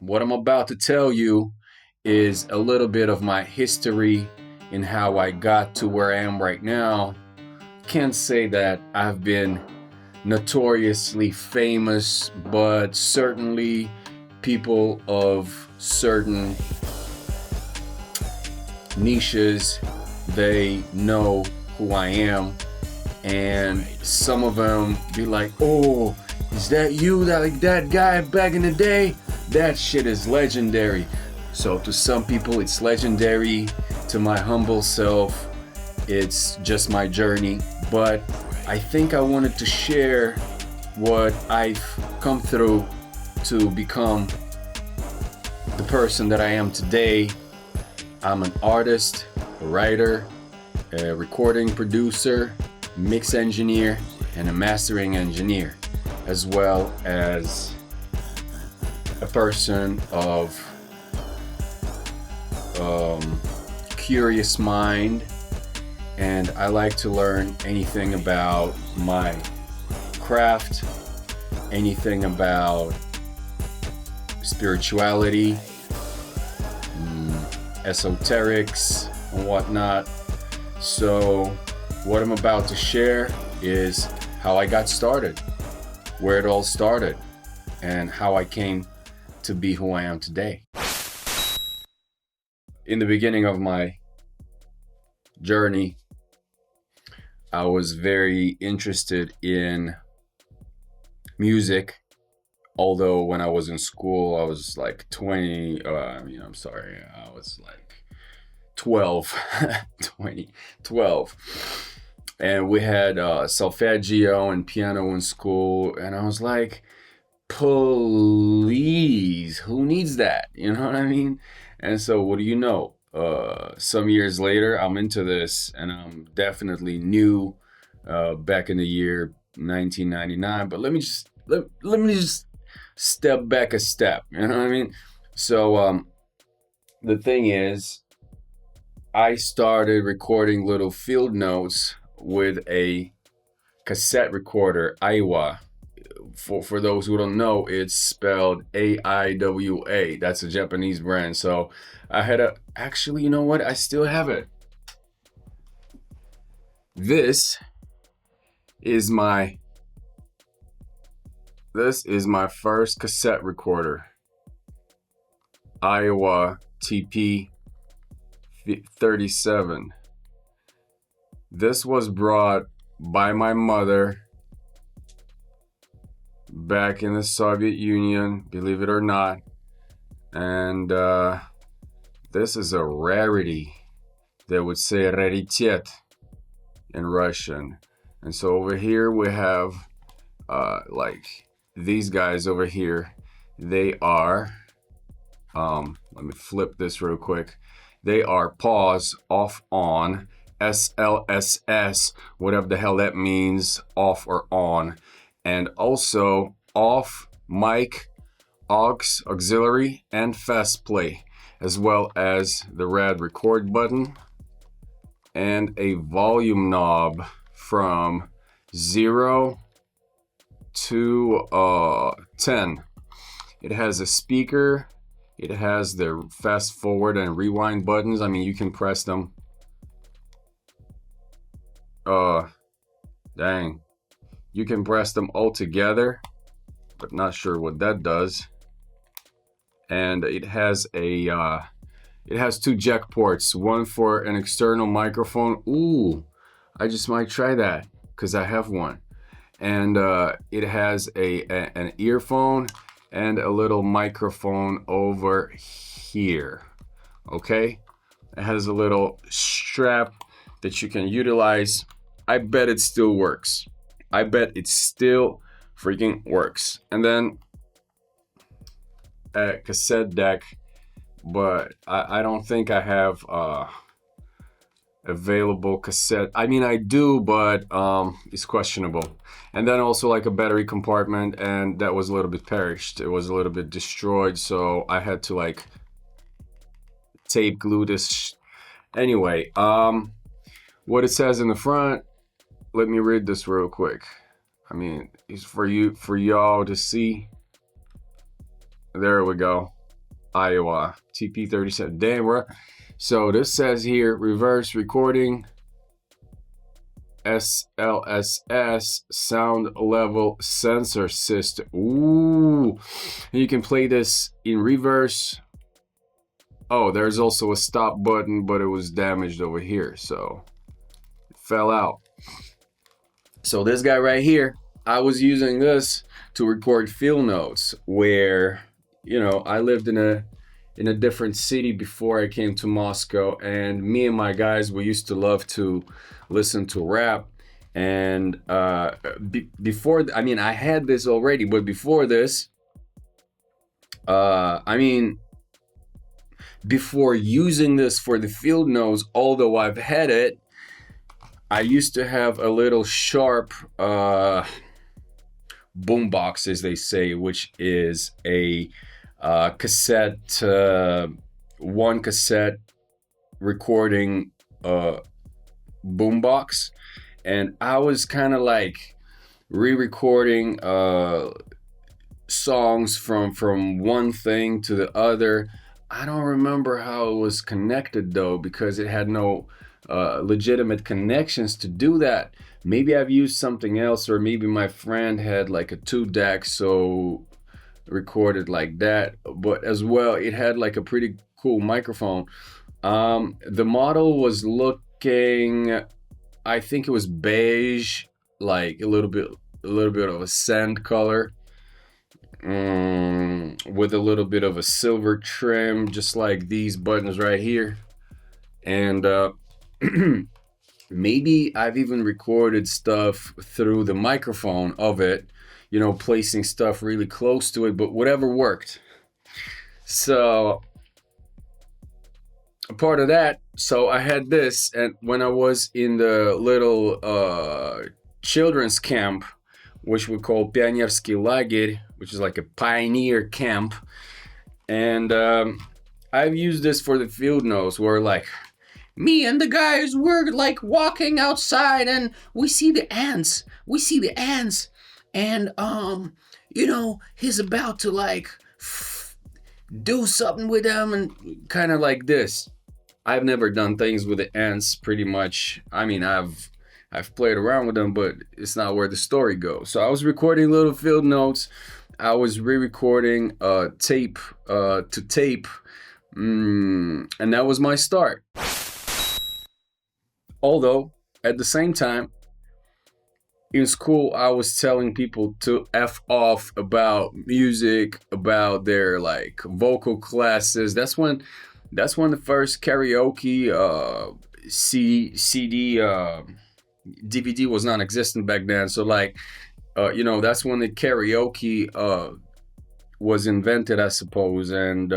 What I'm about to tell you is a little bit of my history and how I got to where I am right now. Can't say that I've been notoriously famous, but certainly people of certain niches, they know who I am. And some of them be like, oh, is that you, that guy back in the day? That shit is legendary. So to some people it's legendary. To my humble self, it's just my journey. But I think I wanted to share what I've come through to become the person that I am today. I'm an artist, a writer, a recording producer, mix engineer, and a mastering engineer, as well as a person of curious mind, and I like to learn anything about my craft, anything about spirituality, esoterics, and whatnot. So what I'm about to share is how I got started, where it all started, and how I came to be who I am today. In the beginning of my journey, I was very interested in music. Although when I was in school, I was like 20, I was like 12, 12. And we had solfeggio and piano in school. And I was like, please, who needs that? You know what I mean? And so what do you know? Some years later, I'm into this, and I'm definitely new back in the year 1999. But let me just step back a step. You know what I mean? So the thing is, I started recording little field notes with a cassette recorder, Aiwa. For those who don't know, it's spelled AIWA. That's a Japanese brand. So I had actually, you know what? I still have it. This is my first cassette recorder. Iowa TP 37. This was brought by my mother back in the Soviet Union, believe it or not. And this is a rarity. They would say raritet in Russian. And so over here we have like these guys over here. They are, let me flip this real quick. They are pause, off, on, SLSS, whatever the hell that means, off or on. And also off, mic, aux, auxiliary, and fast play, as well as the red record button and a volume knob from 0 to 10. It has a speaker. It has the fast forward and rewind buttons. I mean, you can press them. Dang. You can press them all together, but not sure what that does. And it has it has two jack ports, one for an external microphone. Ooh, I just might try that because I have one. And it has an earphone and a little microphone over here. Okay, it has a little strap that you can utilize. I bet it still works. I bet it still freaking works. And then a cassette deck, but I don't think I have available cassette. I mean, I do, but it's questionable. And then also like a battery compartment, and that was a little bit perished. It was a little bit destroyed, so I had to like tape glue this. Anyway, what it says in the front, let me read this real quick. I mean, it's for y'all to see. There we go. Iowa. TP37. Damn, bro. So this says here, reverse recording, SLSS, sound level sensor system. Ooh, you can play this in reverse. Oh, there's also a stop button, but it was damaged over here, so it fell out. So this guy right here, I was using this to record field notes where, I lived in a different city before I came to Moscow, and me and my guys, we used to love to listen to rap. And before, I had this already, but before this, before using this for the field notes, although I've had it, I used to have a little Sharp boombox, as they say, which is a cassette, one cassette recording boombox, and I was kind of like re-recording songs from one thing to the other. I don't remember how it was connected though, because it had no legitimate connections to do that. Maybe I've used something else, or maybe my friend had like a 2-deck, so recorded like that. But as well, it had like a pretty cool microphone. The model was looking, I think it was beige, like a little bit of a sand color, with a little bit of a silver trim, just like these buttons right here. And maybe I've even recorded stuff through the microphone of it, placing stuff really close to it, but whatever worked. So a part of that, so I had this, and when I was in the little children's camp, which we call Pionierski Lager, which is like a pioneer camp, and I've used this for the field notes, where like me and the guys were like walking outside, and we see the ants, and he's about to like do something with them, and kind of like this. I've never done things with the ants, pretty much. I've played around with them, but it's not where the story goes. So I was recording little field notes. I was re-recording tape to tape, and that was my start. Although, at the same time, in school, I was telling people to F off about music, about their like vocal classes. That's when the first karaoke CD DVD was non-existent back then. So like, that's when the karaoke was invented, I suppose. And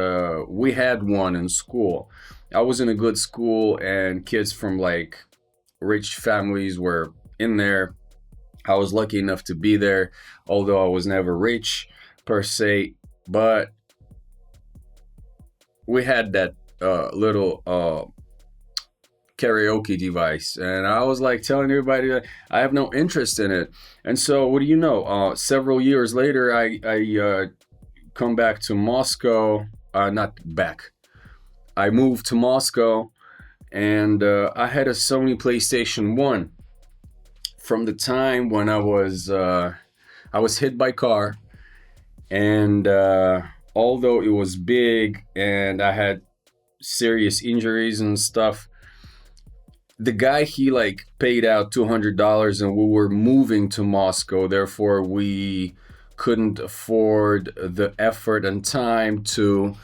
we had one in school. I was in a good school, and kids from like rich families were in there. I was lucky enough to be there, although I was never rich per se. But we had that little karaoke device, and I was like telling everybody that I have no interest in it. And so what do you know, several years later, I come back to Moscow. Not back, I moved to Moscow, and I had a Sony PlayStation 1 from the time when I was hit by a car, and although it was big and I had serious injuries and stuff, the guy, he like paid out $200, and we were moving to Moscow. Therefore, we couldn't afford the effort and time to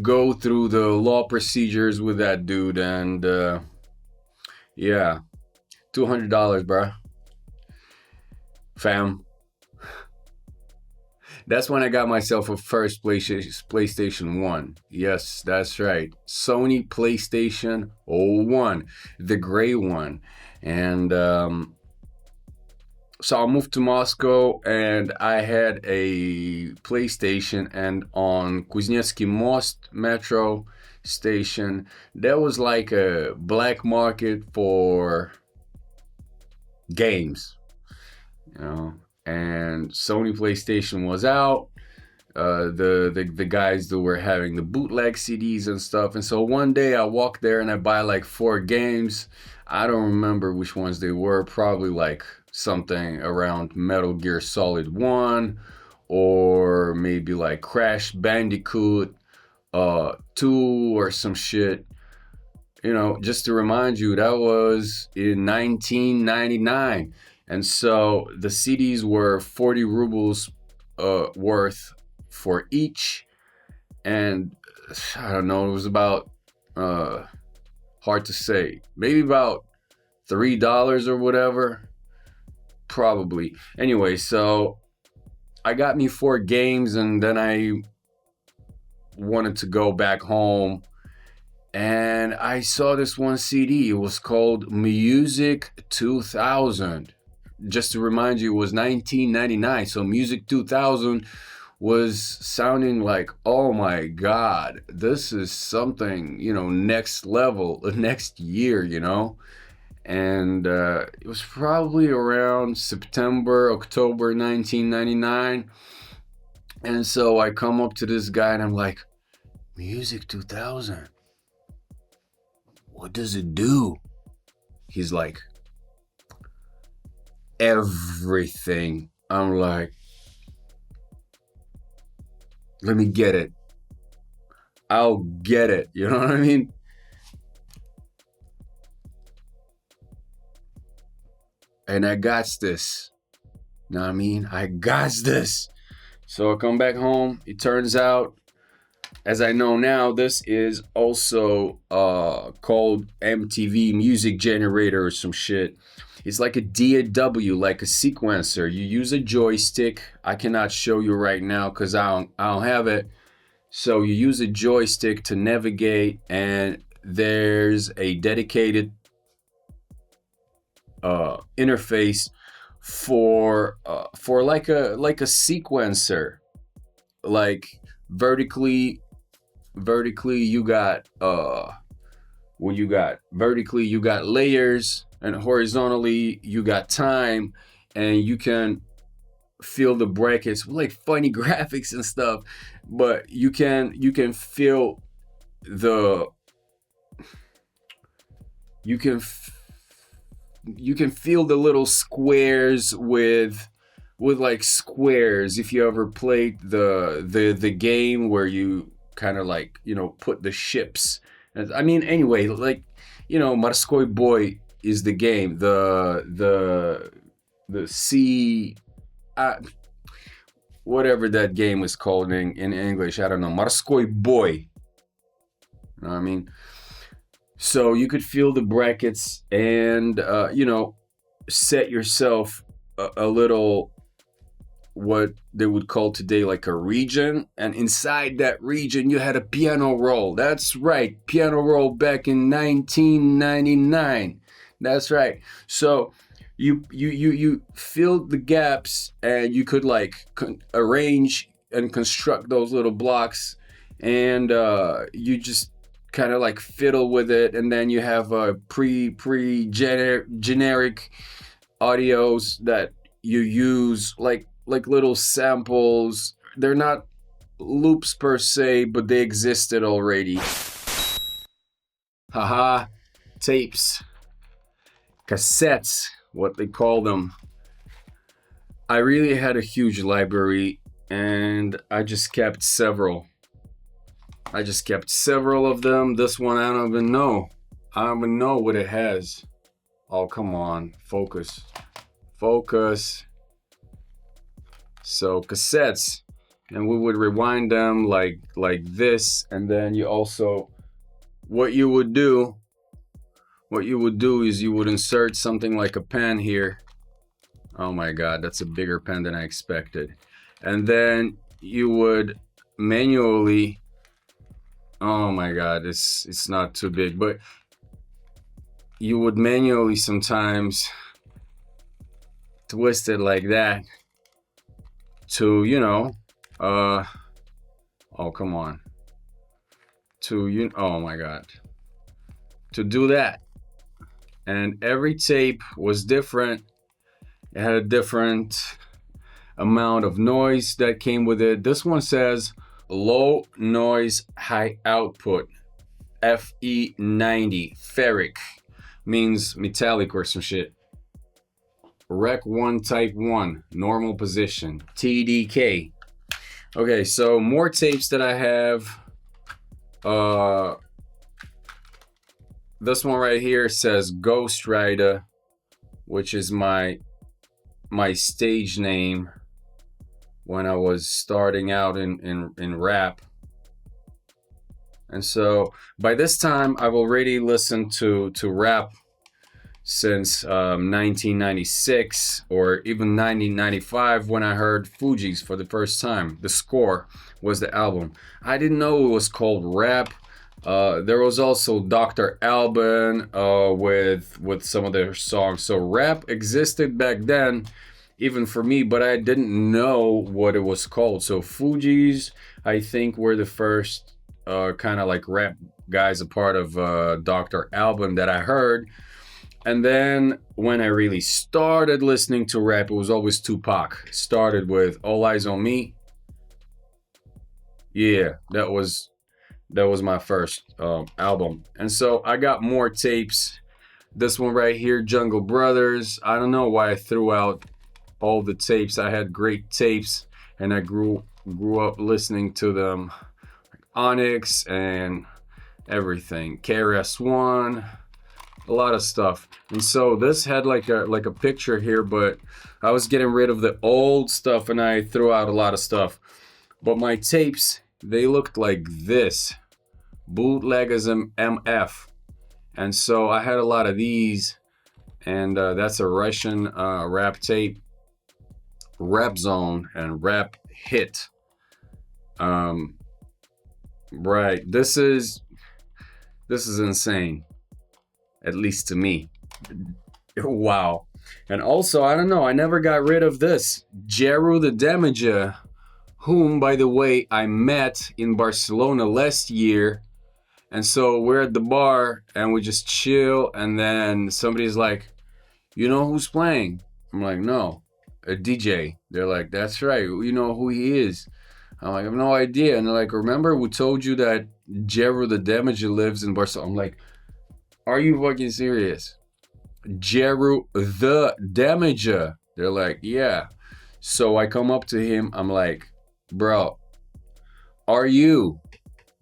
go through the law procedures with that dude. And yeah, $200, bro. Fam. That's when I got myself a first PlayStation 1. Yes, that's right. Sony PlayStation 01, the gray one. And so I moved to Moscow, and I had a PlayStation, and on Kuznetsky Most metro station, there was like a black market for games, and Sony PlayStation was out. the guys that were having the bootleg CDs and stuff. And so one day I walk there and I buy like 4 games. I don't remember which ones they were. Probably like something around Metal Gear Solid 1, or maybe like Crash Bandicoot 2 or some shit. You know, just to remind you, that was in 1999. And so the CDs were 40 rubles worth for each. And I don't know, it was about, hard to say, maybe about $3 or whatever. Probably. Anyway, so I got me 4 games, and then I wanted to go back home. And I saw this one CD. It was called Music 2000. Just to remind you, it was 1999. So Music 2000 was sounding like, oh my God, this is something, you know, next level, next year, you know. And it was probably around September, October 1999. And so I come up to this guy and I'm like, Music 2000. What does it do? He's like, everything. I'm like, let me get it. I'll get it. You know what I mean? And I got this. You know what I mean? I got this. So I come back home. It turns out, as I know now, this is also called MTV Music Generator or some shit. It's like a DAW, like a sequencer. You use a joystick. I cannot show you right now because I don't have it. So you use a joystick to navigate, and there's a dedicated interface for like a sequencer, like vertically you got vertically you got layers, and horizontally you got time, and you can feel the brackets with like funny graphics and stuff, but you can feel the you can feel the little squares with like squares. If you ever played the game where you kind of like, you know, put the ships. I mean, anyway, like, you know, Morской Boy is the game. The sea, whatever that game is called in English, I don't know. Morской Boy. You know what I mean? So you could feel the brackets and, you know, set yourself a little, what they would call today like a region. And inside that region, you had a piano roll. That's right. Piano roll back in 1999. That's right. So you filled the gaps, and you could like arrange and construct those little blocks, and you just kind of like fiddle with it, and then you have generic audios that you use, like little samples. They're not loops per se, but they existed already. Haha, tapes, cassettes, what they call them. I really had a huge library, and I just kept several. Of them. This one, I don't even know. I don't even know what it has. Oh, come on. Focus. So cassettes, and we would rewind them like this, and then you also, what you would do is you would insert something like a pen here. Oh my God, that's a bigger pen than I expected. And then you would manually, oh my God, it's not too big, but you would manually sometimes twist it like that to, you know, oh come on, oh my God, to do that. And every tape was different. It had a different amount of noise that came with it. This one says low noise, high output, FE90, ferric, means metallic or some shit. Rec 1 type 1, normal position, TDK. Okay, so more tapes that I have. This one right here says Ghostrida, which is my stage name when I was starting out in rap. And so by this time I've already listened to rap since 1996 or even 1995 when I heard Fugees for the first time. The Score was the album. I didn't know it was called rap. There was also Dr. Alban with some of their songs. So rap existed back then, even for me, but I didn't know what it was called. So Fugees, I think, were the first kind of like rap guys, a part of Dr. Alban that I heard. And then when I really started listening to rap, it was always Tupac. Started with All Eyes on Me. Yeah, that was my first album. And so I got more tapes. This one right here, Jungle Brothers. I don't know why I threw out all the tapes. I had great tapes, and I grew up listening to them. Like Onyx and everything. KRS-One. A lot of stuff. And so this had like a picture here, but I was getting rid of the old stuff and I threw out a lot of stuff. But my tapes, they looked like this. Bootlegism MF. And so I had a lot of these, and that's a Russian rap tape, Rap Zone and Rap Hit. Right, this is insane. At least to me. Wow. And also, I don't know, I never got rid of this. Jeru the Damager, whom, by the way, I met in Barcelona last year. And so we're at the bar and we just chill. And then somebody's like, you know who's playing? I'm like, no, a DJ. They're like, that's right. You know who he is? I'm like, I have no idea. And they're like, remember we told you that Jeru the Damager lives in Barcelona? I'm like, are you fucking serious? Jeru the Damager. They're like, yeah. So I come up to him. I'm like, bro, are you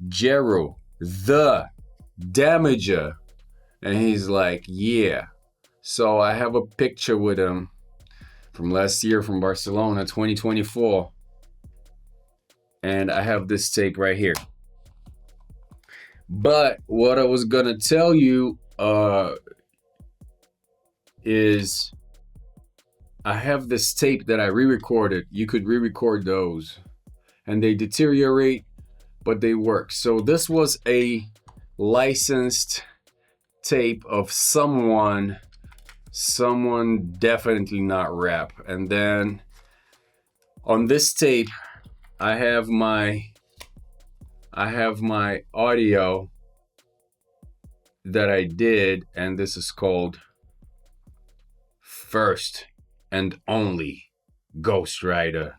Jeru the Damager? And he's like, yeah. So I have a picture with him from last year from Barcelona, 2024. And I have this tape right here. But what I was gonna tell you is I have this tape that I re-recorded. You could re-record those and they deteriorate, but they work. So this was a licensed tape of someone definitely not rap. And then on this tape, I have my audio that I did, and this is called First and Only Ghostrida.